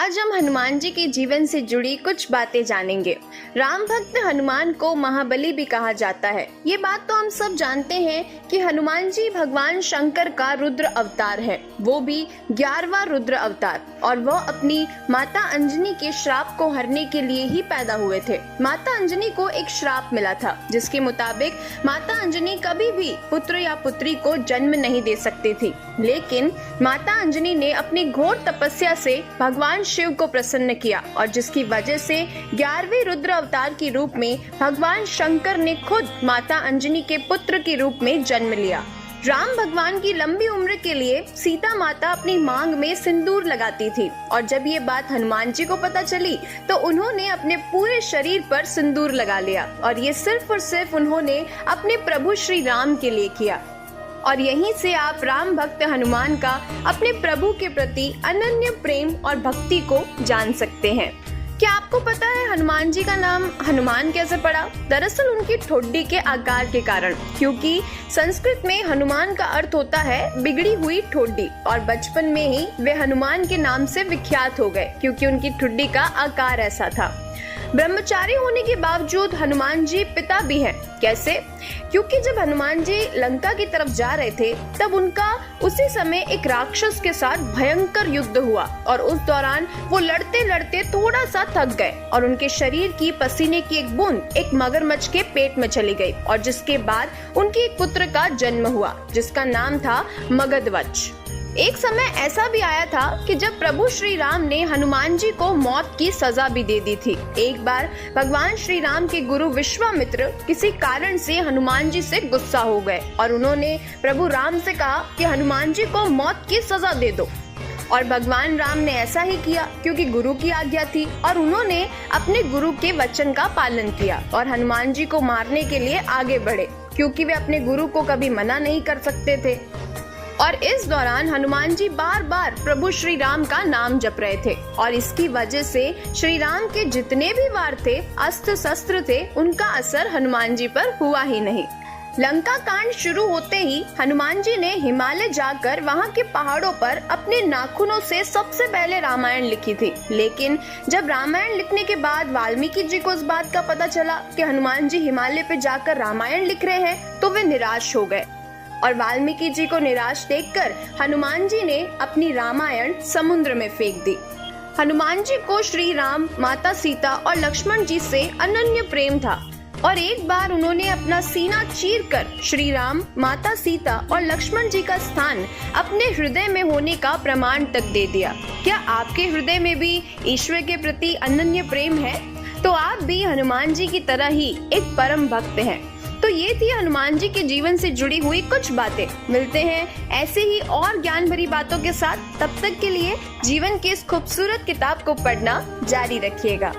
आज हम हनुमान जी के जीवन से जुड़ी कुछ बातें जानेंगे। राम भक्त हनुमान को महाबली भी कहा जाता है। ये बात तो हम सब जानते हैं कि हनुमान जी भगवान शंकर का रुद्र अवतार है, वो भी 11वां रुद्र अवतार, और वह अपनी माता अंजनी के श्राप को हरने के लिए ही पैदा हुए थे। माता अंजनी को एक श्राप मिला था जिसके मुताबिक माता अंजनी कभी भी पुत्र या पुत्री को जन्म नहीं दे सकती थी, लेकिन माता अंजनी ने अपनी घोर तपस्या से भगवान शिव को प्रसन्न किया और जिसकी वजह से 11वें रुद्र अवतार के रूप में भगवान शंकर ने खुद माता अंजनी के पुत्र के रूप में जन्म लिया। राम भगवान की लंबी उम्र के लिए सीता माता अपनी मांग में सिंदूर लगाती थी और जब ये बात हनुमान जी को पता चली तो उन्होंने अपने पूरे शरीर पर सिंदूर लगा लिया और ये सिर्फ और सिर्फ उन्होंने अपने प्रभु श्री राम के लिए किया। और यहीं से आप राम भक्त हनुमान का अपने प्रभु के प्रति अनन्य प्रेम और भक्ति को जान सकते हैं। क्या आपको पता है हनुमान जी का नाम हनुमान कैसे पड़ा? दरअसल उनकी ठोड्डी के आकार के कारण, क्योंकि संस्कृत में हनुमान का अर्थ होता है बिगड़ी हुई ठोड्डी, और बचपन में ही वे हनुमान के नाम से विख्यात हो गए क्योंकि उनकी ठुड्डी का आकार ऐसा था। ब्रह्मचारी होने के बावजूद हनुमान जी पिता भी हैं। कैसे? क्योंकि जब हनुमान जी लंका की तरफ जा रहे थे तब उनका उसी समय एक राक्षस के साथ भयंकर युद्ध हुआ और उस दौरान वो लड़ते लड़ते थोड़ा सा थक गए और उनके शरीर की पसीने की एक बूंद एक मगरमच्छ के पेट में चली गई और जिसके बाद उनके एक पुत्र का जन्म हुआ जिसका नाम था मगधवच्छ। एक समय ऐसा भी आया था कि जब प्रभु श्री राम ने हनुमान जी को मौत की सजा भी दे दी थी। एक बार भगवान श्री राम के गुरु विश्वामित्र किसी कारण से हनुमान जी से गुस्सा हो गए और उन्होंने प्रभु राम से कहा कि हनुमान जी को मौत की सजा दे दो, और भगवान राम ने ऐसा ही किया क्योंकि गुरु की आज्ञा थी और उन्होंने अपने गुरु के वचन का पालन किया और हनुमान जी को मारने के लिए आगे बढ़े क्योंकि वे अपने गुरु को कभी मना नहीं कर सकते थे। और इस दौरान हनुमान जी बार बार प्रभु श्री राम का नाम जप रहे थे और इसकी वजह से श्री राम के जितने भी वार थे, अस्त्र शस्त्र थे, उनका असर हनुमान जी पर हुआ ही नहीं। लंका कांड शुरू होते ही हनुमान जी ने हिमालय जाकर वहां के पहाड़ों पर अपने नाखूनों से सबसे पहले रामायण लिखी थी, लेकिन जब रामायण लिखने के बाद वाल्मीकि जी को इस बात का पता चला कि हनुमान जी हिमालय पे जाकर रामायण लिख रहे हैं तो वे निराश हो गए और वाल्मीकि जी को निराश देखकर हनुमान जी ने अपनी रामायण समुद्र में फेंक दी। हनुमान जी को श्री राम, माता सीता और लक्ष्मण जी से अनन्य प्रेम था और एक बार उन्होंने अपना सीना चीरकर श्री राम, माता सीता और लक्ष्मण जी का स्थान अपने हृदय में होने का प्रमाण तक दे दिया। क्या आपके हृदय में भी ईश्वर के प्रति अनन्य प्रेम है? तो आप भी हनुमान जी की तरह ही एक परम भक्त हैं। तो ये थी हनुमान जी के जीवन से जुड़ी हुई कुछ बातें। मिलते हैं ऐसे ही और ज्ञान भरी बातों के साथ। तब तक के लिए जीवन की इस खूबसूरत किताब को पढ़ना जारी रखिएगा।